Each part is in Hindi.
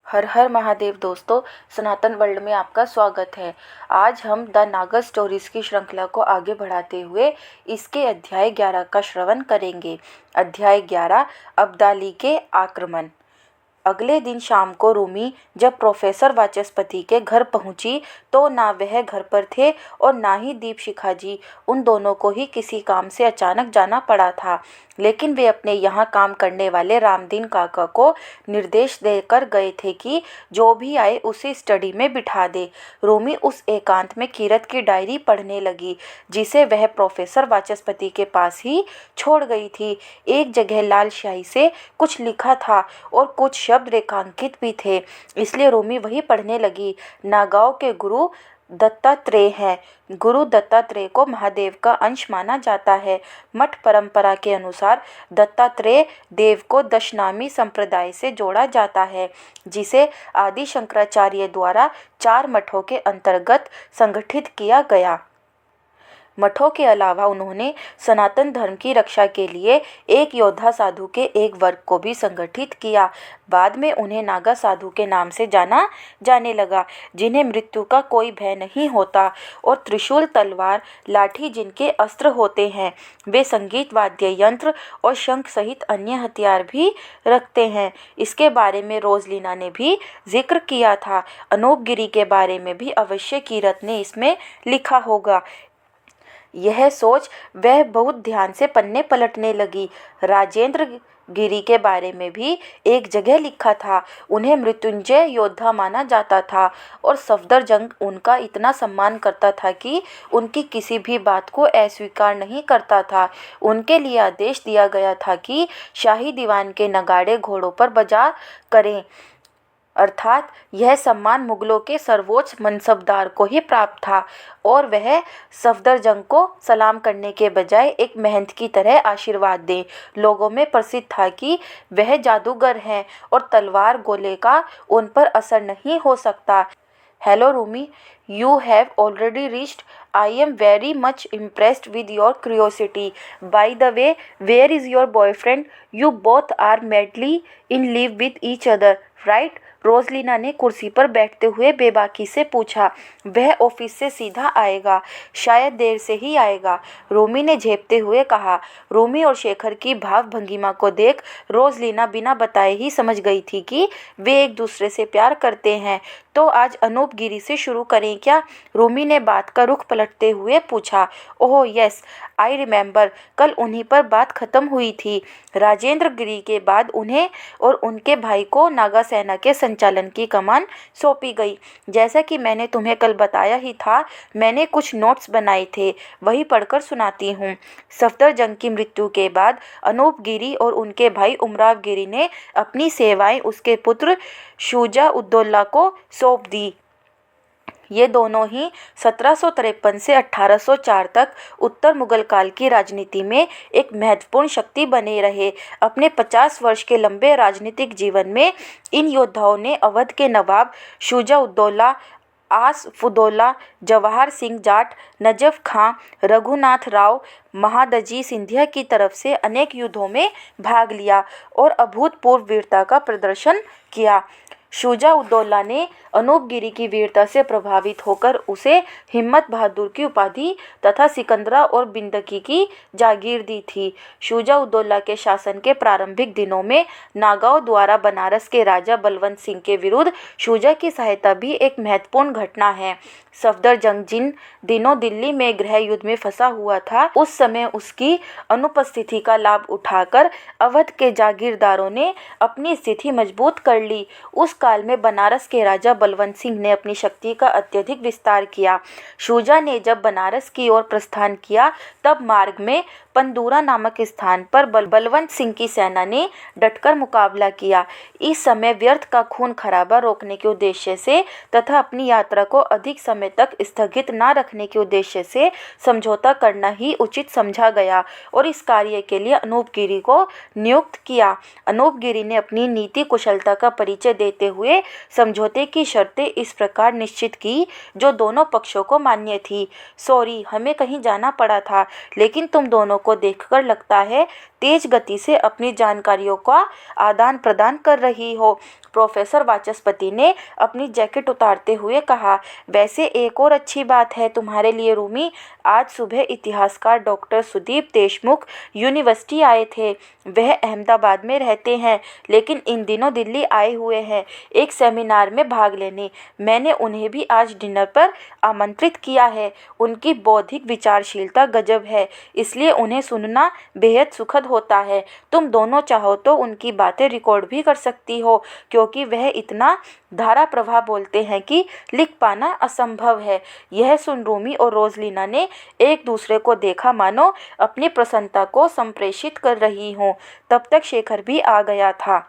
हर हर महादेव दोस्तों, सनातन वर्ल्ड में आपका स्वागत है। आज हम द नागा स्टोरीज की श्रृंखला को आगे बढ़ाते हुए इसके अध्याय 11 का श्रवण करेंगे। अध्याय 11, अब्दाली के आक्रमण। अगले दिन शाम को रूमी जब प्रोफेसर वाचस्पति के घर पहुंची तो ना वह घर पर थे और ना ही दीपशिखा जी। उन दोनों को ही किसी काम से अचानक जाना पड़ा था, लेकिन वे अपने यहाँ काम करने वाले रामदीन काका को निर्देश देकर गए थे कि जो भी आए उसे स्टडी में बिठा दे। रूमी उस एकांत में कीरत की डायरी पढ़ने लगी जिसे वह प्रोफेसर वाचस्पति के पास ही छोड़ गई थी। एक जगह लाल स्याही से कुछ लिखा था और कुछ शब्द रेखांकित भी थे, इसलिए रूमी वही पढ़ने लगी। नागाओं के गुरु दत्तात्रेय हैं। गुरु दत्तात्रेय को महादेव का अंश माना जाता है। मठ परंपरा के अनुसार दत्तात्रेय देव को दशनामी संप्रदाय से जोड़ा जाता है, जिसे आदि शंकराचार्य द्वारा 4 मठों के अंतर्गत संगठित किया गया। मठों के अलावा उन्होंने सनातन धर्म की रक्षा के लिए एक योद्धा साधु के एक वर्ग को भी संगठित किया। बाद में उन्हें नागा साधु के नाम से जाना जाने लगा, जिन्हें मृत्यु का कोई भय नहीं होता और त्रिशूल, तलवार, लाठी जिनके अस्त्र होते हैं। वे संगीत, वाद्य यंत्र और शंख सहित अन्य हथियार भी रखते हैं। इसके बारे में रोजलीना ने भी जिक्र किया था। अनूप गिरी के बारे में भी अवश्य कीरत ने इसमें लिखा होगा। यह सोच वह बहुत ध्यान से पन्ने पलटने लगी। राजेंद्र गिरी के बारे में भी एक जगह लिखा था। उन्हें मृत्युंजय योद्धा माना जाता था और सफदरजंग उनका इतना सम्मान करता था कि उनकी किसी भी बात को अस्वीकार नहीं करता था। उनके लिए आदेश दिया गया था कि शाही दीवान के नगाड़े घोड़ों पर बजा करें, अर्थात यह सम्मान मुगलों के सर्वोच्च मनसबदार को ही प्राप्त था और वह सफदरजंग को सलाम करने के बजाय एक महंत की तरह आशीर्वाद दें। लोगों में प्रसिद्ध था कि वह जादूगर हैं और तलवार गोले का उन पर असर नहीं हो सकता। Hello Rumi, you have already reached. I am very much impressed with your curiosity. By the way, where is your boyfriend? You both are madly in love with each other, right? रोजलीना ने कुर्सी पर बैठते हुए बेबाकी से पूछा। वह ऑफिस से सीधा आएगा, शायद देर से ही आएगा, रूमी ने झेपते हुए कहा। रूमी और शेखर की भाव भंगिमा को देख रोजलीना बिना बताए ही समझ गई थी कि वे एक दूसरे से प्यार करते हैं। तो आज अनूप गिरी से शुरू करें क्या? रूमी ने बात का रुख पलटते हुए पूछा। ओह यस, आई रिमेंबर, कल उन्हीं पर बात खत्म हुई थी। राजेंद्र गिरी के बाद उन्हें और उनके भाई को नागा सेना के संचालन की कमान सौंपी गई। जैसा कि मैंने तुम्हें कल बताया ही था, मैंने कुछ नोट्स बनाए थे, वही पढ़कर सुनाती हूँ। सफदरजंग की मृत्यु के बाद अनूप गिरी और उनके भाई उमराव गिरी ने अपनी सेवाएं उसके पुत्र शुजा उद्दौला को सौंप दी। ये दोनों ही 1753 से 1804 तक उत्तर मुगल काल की राजनीति में एक महत्वपूर्ण शक्ति बने रहे। अपने 50 वर्ष के लंबे राजनीतिक जीवन में इन योद्धाओं ने अवध के नवाब शुजा उद्दौला, आसफुद्दौला, जवाहर सिंह जाट, नजफ खां, रघुनाथ राव, महादजी सिंधिया की तरफ से अनेक युद्धों में भाग लिया और अभूतपूर्व वीरता का प्रदर्शन किया। शुजा उद्दौला ने अनूप गिरी की वीरता से प्रभावित होकर उसे हिम्मत बहादुर की उपाधि तथा सिकंदरा और बिंदकी की जागीर दी थी। शुजा उद्दौला के शासन के प्रारंभिक दिनों में नागाओं द्वारा बनारस के राजा बलवंत सिंह के विरुद्ध शुजा की सहायता भी एक महत्वपूर्ण घटना है। सफदरजंग जिन दिनों दिल्ली में गृह युद्ध में फंसा हुआ था, उस समय उसकी अनुपस्थिति का लाभ उठाकर अवध के जागीरदारों ने अपनी स्थिति मजबूत कर ली। उस काल में बनारस के राजा बलवंत सिंह ने अपनी शक्ति का अत्यधिक विस्तार किया। शुजा ने जब बनारस की ओर प्रस्थान किया तब मार्ग में पंदूरा नामक स्थान पर बलवंत सिंह की सेना ने डटकर मुकाबला किया। इस समय व्यर्थ का खून खराबा रोकने के उद्देश्य से तथा अपनी यात्रा को अधिक समय तक स्थगित न रखने के उद्देश्य से समझौता करना ही उचित समझा गया और इस कार्य के लिए अनूप गिरी को नियुक्त किया। अनूप गिरी ने अपनी नीति कुशलता का परिचय देते हुए समझौते की शर्तें इस प्रकार निश्चित की जो दोनों पक्षों को मान्य थी। सॉरी, हमें कहीं जाना पड़ा था, लेकिन तुम दोनों को देखकर लगता है तेज गति से अपनी जानकारियों का आदान प्रदान कर रही हो। प्रोफेसर वाचस्पति ने अपनी जैकेट उतारते हुए कहा, वैसे एक और अच्छी बात है तुम्हारे लिए रूमी। आज सुबह इतिहासकार डॉक्टर सुदीप देशमुख यूनिवर्सिटी आए थे। वह अहमदाबाद में रहते हैं लेकिन इन दिनों दिल्ली आए हुए हैं एक सेमिनार में भाग लेने। मैंने उन्हें भी आज डिनर पर आमंत्रित किया है। उनकी बौद्धिक विचारशीलता गजब है, इसलिए उन्हें सुनना बेहद सुखद होता है। तुम दोनों चाहो तो उनकी बातें रिकॉर्ड भी कर सकती हो, क्योंकि वह इतना धारा प्रवाह बोलते हैं कि लिख पाना असंभव है। यह सुन रूमी और रोजलिना ने एक दूसरे को देखा, मानो अपनी प्रसन्नता को संप्रेषित कर रही हों। तब तक शेखर भी आ गया था,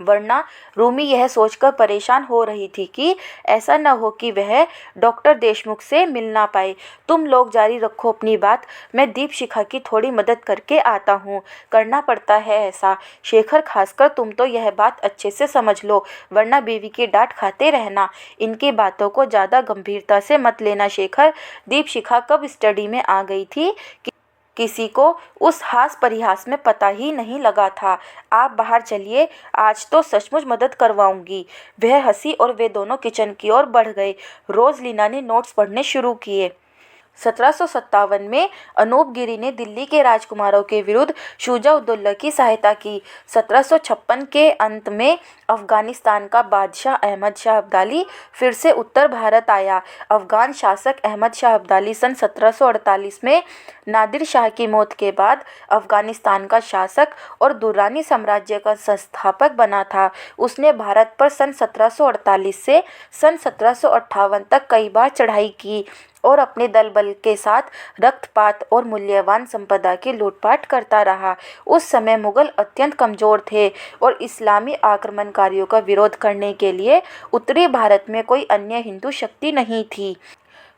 वरना रूमी यह सोचकर परेशान हो रही थी कि ऐसा न हो कि वह डॉक्टर देशमुख से मिल ना पाए। तुम लोग जारी रखो अपनी बात, मैं दीपशिखा की थोड़ी मदद करके आता हूँ। करना पड़ता है ऐसा। शेखर, खासकर तुम तो यह बात अच्छे से समझ लो, वरना बीवी की डांट खाते रहना। इनकी बातों को ज़्यादा गंभीरता से मत लेना शेखर। दीपशिखा कब स्टडी में आ गई थी किसी को उस हास परिहास में पता ही नहीं लगा था। आप बाहर चलिए, आज तो सचमुच मदद करवाऊंगी। वह हंसी और वे दोनों किचन की ओर बढ़ गए। रोजलिना ने नोट्स पढ़ने शुरू किए। 1757 में अनूप गिरी ने दिल्ली के राजकुमारों के विरुद्ध शुजा-उद-दौला की सहायता की। 1756 के अंत में अफगानिस्तान का बादशाह अहमद शाह अब्दाली फिर से उत्तर भारत आया। अफगान शासक अहमद शाह अब्दाली सन 1748 में नादिर शाह की मौत के बाद अफगानिस्तान का शासक और दुर्रानी साम्राज्य का संस्थापक बना था। उसने भारत पर सन 1748 से सन 1758 तक कई बार चढ़ाई की और अपने दल बल के साथ रक्तपात और मूल्यवान संपदा की लूटपाट करता रहा। उस समय मुगल अत्यंत कमज़ोर थे और इस्लामी आक्रमणकारियों का विरोध करने के लिए उत्तरी भारत में कोई अन्य हिंदू शक्ति नहीं थी।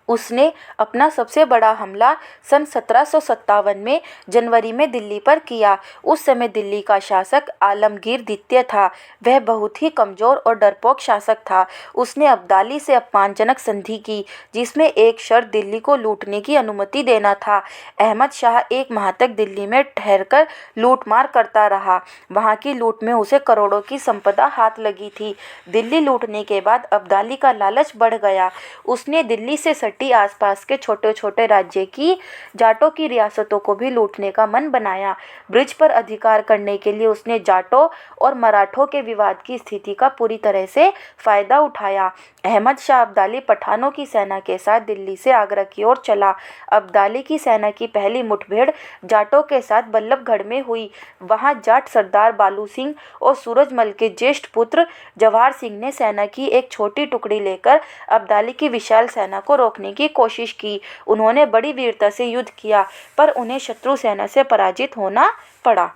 उसने अपना सबसे बड़ा हमला सन 1757 में जनवरी में दिल्ली पर किया। उस समय दिल्ली का शासक आलमगीर द्वितीय था। वह बहुत ही कमज़ोर और डरपोक शासक था। उसने अब्दाली से अपमानजनक संधि की, जिसमें एक शर्त दिल्ली को लूटने की अनुमति देना था। अहमद शाह एक माह तक दिल्ली में ठहरकर लूटमार करता रहा। वहाँ की लूट में उसे करोड़ों की संपदा हाथ लगी थी। दिल्ली लूटने के बाद अब्दाली का लालच बढ़ गया। उसने दिल्ली से आसपास के छोटे छोटे राज्य की जाटों की रियासतों को भी लूटने का मन बनाया। ब्रिज पर अधिकार करने के लिए उसने जाटों और मराठों के विवाद की स्थिति का पूरी तरह से फायदा उठाया। अहमद शाह अब्दाली पठानों की सेना के साथ दिल्ली से आगरा की ओर चला। अब्दाली की सेना की पहली मुठभेड़ जाटों के साथ बल्लभगढ़ में हुई। वहां जाट सरदार बालू सिंह और सूरजमल के ज्येष्ठ पुत्र जवाहर सिंह ने सेना की एक छोटी टुकड़ी लेकर अब्दाली की विशाल सेना को रोकने की कोशिश की। उन्होंने बड़ी वीरता से युद्ध किया, पर उन्हें शत्रु सेना से पराजित होना पड़ा।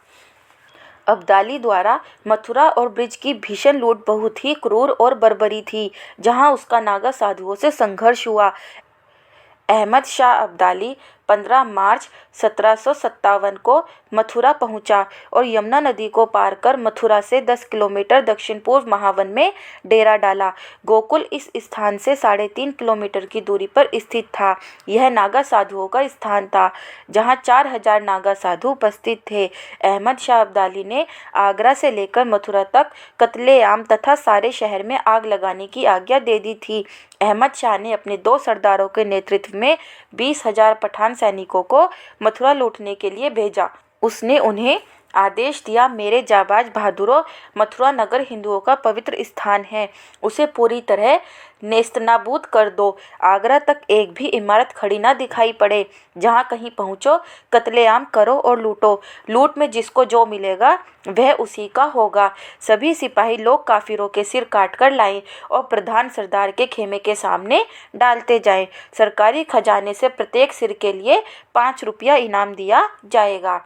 अब्दाली द्वारा मथुरा और ब्रिज की भीषण लूट बहुत ही क्रूर और बर्बरी थी, जहां उसका नागा साधुओं से संघर्ष हुआ। अहमद शाह अब्दाली 15 मार्च 1757 को मथुरा पहुंचा और यमुना नदी को पार कर मथुरा से 10 किलोमीटर दक्षिण पूर्व महावन में डेरा डाला। गोकुल इस स्थान से 3.5 किलोमीटर की दूरी पर स्थित था। यह नागा साधुओं का स्थान था, जहां 4000 नागा साधु उपस्थित थे। अहमद शाह अब्दाली ने आगरा से लेकर मथुरा तक कत्लेआम तथा सारे शहर में आग लगाने की आज्ञा दे दी थी। अहमद शाह ने अपने 2 सरदारों के नेतृत्व में 20,000 पठान सैनिकों को मथुरा लूटने के लिए भेजा। उसने उन्हें आदेश दिया, मेरे जाबाज बहादुरों, मथुरा नगर हिंदुओं का पवित्र स्थान है, उसे पूरी तरह नेस्तनाबूद कर दो। आगरा तक एक भी इमारत खड़ी ना दिखाई पड़े। जहाँ कहीं पहुँचो कत्लेआम करो और लूटो। लूट में जिसको जो मिलेगा वह उसी का होगा। सभी सिपाही लोग काफिरों के सिर काट कर लाएं और प्रधान सरदार के खेमे के सामने डालते जाएं। सरकारी खजाने से प्रत्येक सिर के लिए 5 रुपया इनाम दिया जाएगा।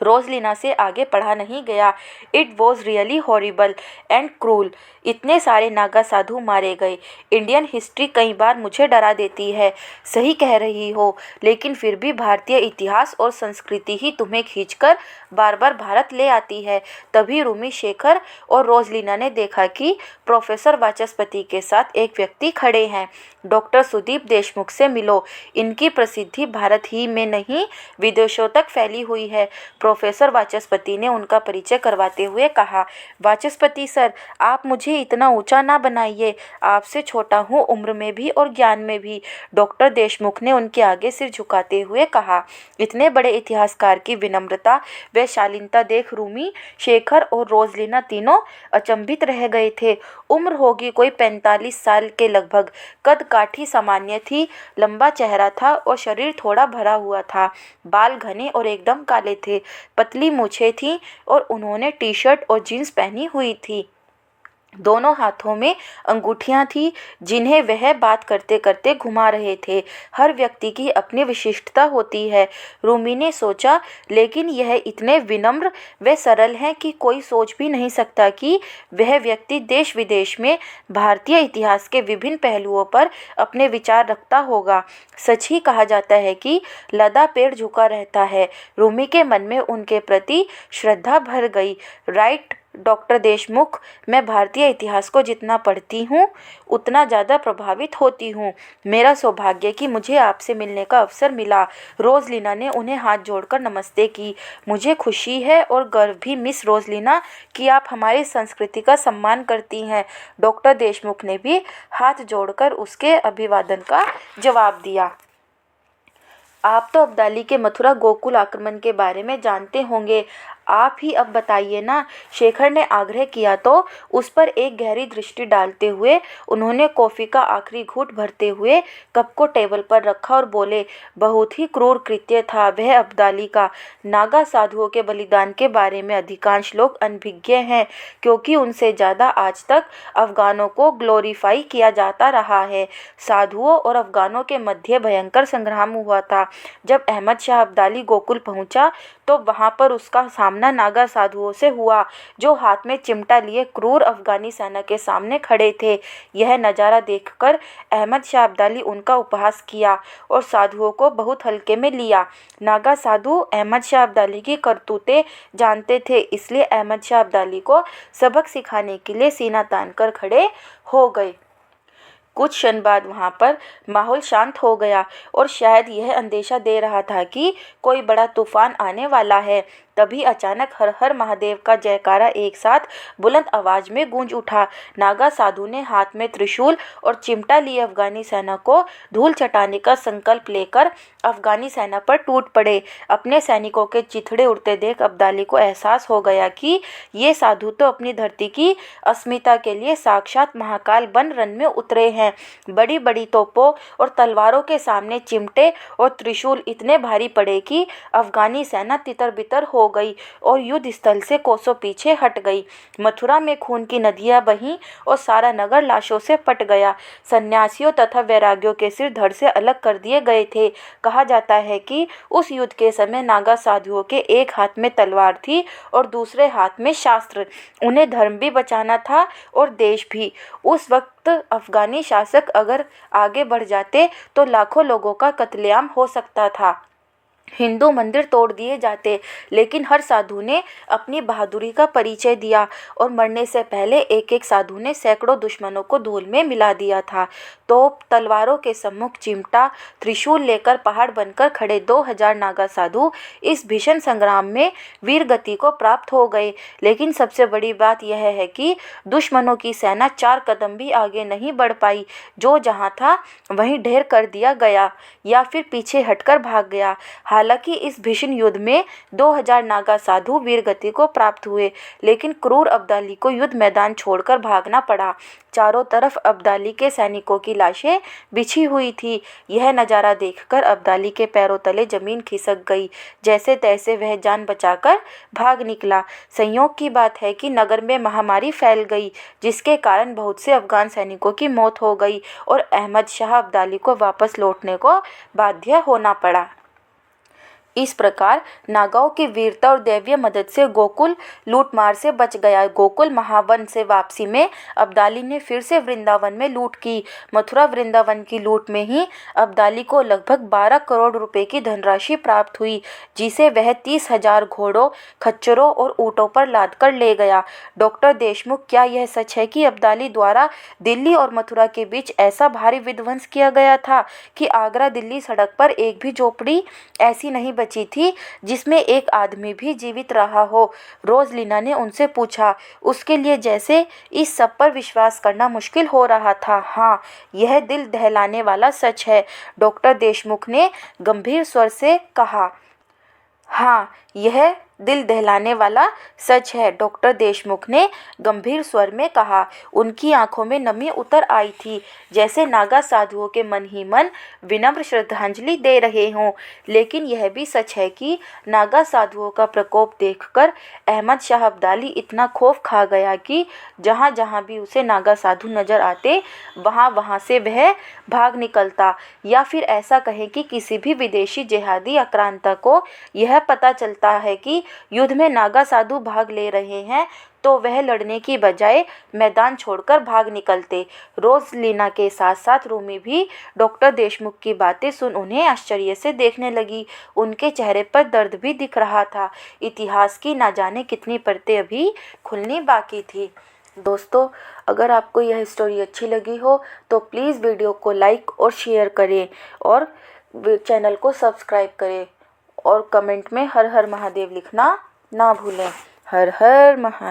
रोजलिना से आगे पढ़ा नहीं गया। It was really horrible and cruel. इतने सारे नागा साधु मारे गए। इंडियन हिस्ट्री कई बार मुझे डरा देती है। सही कह रही हो, लेकिन फिर भी भारतीय इतिहास और संस्कृति ही तुम्हें खींचकर बार बार भारत ले आती है। तभी रूमी, शेखर और रोजलिना ने देखा कि प्रोफेसर वाचस्पति के साथ एक व्यक्ति खड़े हैं। डॉक्टर सुदीप देशमुख से मिलो। इनकी प्रसिद्धि भारत ही में नहीं, विदेशों तक फैली हुई है। प्रोफेसर वाचस्पति ने उनका परिचय करवाते हुए कहा, वाचस्पति सर, आप मुझे इतना ऊंचा ना बनाइए। आपसे छोटा हूँ उम्र में भी और ज्ञान में भी। डॉक्टर देशमुख ने उनके आगे सिर झुकाते हुए कहा। इतने बड़े इतिहासकार की विनम्रता व शालीनता देख रूमी, शेखर और रोजलिना तीनों अचंभित रह गए थे। उम्र होगी कोई 45 साल के लगभग। कद काठी सामान्य थी, लंबा चेहरा था और शरीर थोड़ा भरा हुआ था। बाल घने और एकदम काले थे, पतली मूछें थीं और उन्होंने टी शर्ट और जीन्स पहनी हुई थी। दोनों हाथों में अंगूठियां थीं जिन्हें वह बात करते करते घुमा रहे थे। हर व्यक्ति की अपनी विशिष्टता होती है, रूमी ने सोचा, लेकिन यह इतने विनम्र व सरल हैं कि कोई सोच भी नहीं सकता कि वह व्यक्ति देश विदेश में भारतीय इतिहास के विभिन्न पहलुओं पर अपने विचार रखता होगा। सच ही कहा जाता है कि लदा पेड़ झुका रहता है। रूमी के मन में उनके प्रति श्रद्धा भर गई। राइट डॉक्टर देशमुख, मैं भारतीय इतिहास को जितना पढ़ती हूँ उतना ज़्यादा प्रभावित होती हूँ। मेरा सौभाग्य कि मुझे आपसे मिलने का अवसर मिला। रोजलिना ने उन्हें हाथ जोड़कर नमस्ते की। मुझे खुशी है और गर्व भी मिस रोजलिना कि आप हमारी संस्कृति का सम्मान करती हैं। डॉक्टर देशमुख ने भी हाथ जोड़कर उसके अभिवादन का जवाब दिया। आप तो अब्दाली के मथुरा गोकुल आक्रमण के बारे में जानते होंगे, आप ही अब बताइए ना, शेखर ने आग्रह किया तो उस पर एक गहरी दृष्टि डालते हुए उन्होंने कॉफ़ी का आखिरी घूंट भरते हुए कप को टेबल पर रखा और बोले, बहुत ही क्रूर कृत्य था वह अब्दाली का। नागा साधुओं के बलिदान के बारे में अधिकांश लोग अनभिज्ञ हैं, क्योंकि उनसे ज़्यादा आज तक अफगानों को ग्लोरीफाई किया जाता रहा है। साधुओं और अफगानों के मध्य भयंकर संग्राम हुआ था। जब अहमद शाह अब्दाली गोकुल पहुंचा तो वहां पर उसका सामना नागा साधुओं से हुआ, जो हाथ में चिमटा लिए क्रूर अफगानी सेना के सामने खड़े थे। यह नज़ारा देखकर अहमद शाह अब्दाली उनका उपहास किया और साधुओं को बहुत हल्के में लिया। नागा साधु अहमद शाह अब्दाली की करतूतें जानते थे, इसलिए अहमद शाह अब्दाली को सबक सिखाने के लिए सीना तान कर खड़े हो गए। कुछ क्षण बाद वहाँ पर माहौल शांत हो गया और शायद यह अंदेशा दे रहा था कि कोई बड़ा तूफान आने वाला है। तभी अचानक हर हर महादेव का जयकारा एक साथ बुलंद आवाज में गूंज उठा। नागा साधु ने हाथ में त्रिशूल और चिमटा लिए अफगानी सेना को धूल चटाने का संकल्प लेकर अफगानी सेना पर टूट पड़े। अपने सैनिकों के चिथड़े उड़ते देख अब्दाली को एहसास हो गया कि ये साधु तो अपनी धरती की अस्मिता के लिए साक्षात महाकाल बन रण में उतरे हैं। बड़ी बड़ी तोपों और तलवारों के सामने चिमटे और त्रिशूल इतने भारी पड़े कि अफगानी सेना तितर बितर हो गई और युद्ध स्थल से कोसों पीछे हट गई। मथुरा में खून की नदियां बहीं और सारा नगर लाशों से पट गया। सन्यासियों तथा वैरागियों के सिर धड़ से अलग कर दिए गए थे। कहा जाता है कि उस युद्ध के समय नागा साधुओं के एक हाथ में तलवार थी और दूसरे हाथ में शास्त्र। उन्हें धर्म भी बचाना था और देश भी। उस वक्त अफगानी शासक अगर आगे बढ़ जाते तो लाखों लोगों का कत्लेआम हो सकता था, हिंदू मंदिर तोड़ दिए जाते। लेकिन हर साधु ने अपनी बहादुरी का परिचय दिया और मरने से पहले एक एक साधु ने सैकड़ों दुश्मनों को धूल में मिला दिया था। तोप तलवारों के सम्मुख चिमटा त्रिशूल लेकर पहाड़ बनकर खड़े 2000 नागा साधु इस भीषण संग्राम में वीर गति को प्राप्त हो गए। लेकिन सबसे बड़ी बात यह है कि दुश्मनों की सेना 4 कदम भी आगे नहीं बढ़ पाई। जो जहाँ था वहीं ढेर कर दिया गया या फिर पीछे हटकर भाग गया। हालांकि इस भीषण युद्ध में 2000 नागा साधु वीरगति को प्राप्त हुए, लेकिन क्रूर अब्दाली को युद्ध मैदान छोड़कर भागना पड़ा। चारों तरफ अब्दाली के सैनिकों की लाशें बिछी हुई थी। यह नज़ारा देखकर अब्दाली के पैरों तले जमीन खिसक गई। जैसे तैसे वह जान बचाकर भाग निकला। संयोग की बात है कि नगर में महामारी फैल गई, जिसके कारण बहुत से अफगान सैनिकों की मौत हो गई और अहमद शाह अब्दाली को वापस लौटने को बाध्य होना पड़ा। इस प्रकार नागाओं की वीरता और दैवीय मदद से गोकुल लूटमार से बच गया। गोकुल महावन से वापसी में अब्दाली ने फिर से वृंदावन में लूट की। मथुरा वृंदावन की लूट में ही अब्दाली को लगभग 12 करोड़ रुपए की धनराशि प्राप्त हुई, जिसे वह 30,000 घोड़ों, खच्चरों और ऊँटों पर लाद कर ले गया। डॉक्टर देशमुख, क्या यह सच है कि अब्दाली द्वारा दिल्ली और मथुरा के बीच ऐसा भारी विध्वंस किया गया था कि आगरा दिल्ली सड़क पर एक भी झोपड़ी ऐसी नहीं बची थी जिसमें एक आदमी भी जीवित रहा हो? रोजलीना ने उनसे पूछा। उसके लिए जैसे इस सब पर विश्वास करना मुश्किल हो रहा था। हाँ, यह दिल दहलाने वाला सच है, डॉक्टर देशमुख ने गंभीर स्वर से कहा। हाँ, यह दिल दहलाने वाला सच है, डॉक्टर देशमुख ने गंभीर स्वर में कहा। उनकी आंखों में नमी उतर आई थी, जैसे नागा साधुओं के मन ही मन विनम्र श्रद्धांजलि दे रहे हों। लेकिन यह भी सच है कि नागा साधुओं का प्रकोप देखकर अहमद शाह अब्दाली इतना खौफ खा गया कि जहाँ जहाँ भी उसे नागा साधु नजर आते, वहाँ वहाँ से वह भाग निकलता। या फिर ऐसा कहें कि किसी भी विदेशी जिहादी आक्रांता को यह पता चलता है कि युद्ध में नागा साधु भाग ले रहे हैं, तो वह लड़ने की बजाय मैदान छोड़कर भाग निकलते। रोजलीना के साथ साथ रूमी भी डॉक्टर देशमुख की बातें सुन उन्हें आश्चर्य से देखने लगी। उनके चेहरे पर दर्द भी दिख रहा था। इतिहास की ना जाने कितनी परतें अभी खुलनी बाकी थी। दोस्तों, अगर आपको यह स्टोरी अच्छी लगी हो तो प्लीज़ वीडियो को लाइक और शेयर करें और चैनल को सब्सक्राइब करें और कमेंट में हर हर महादेव लिखना ना भूलें। हर हर महादेव।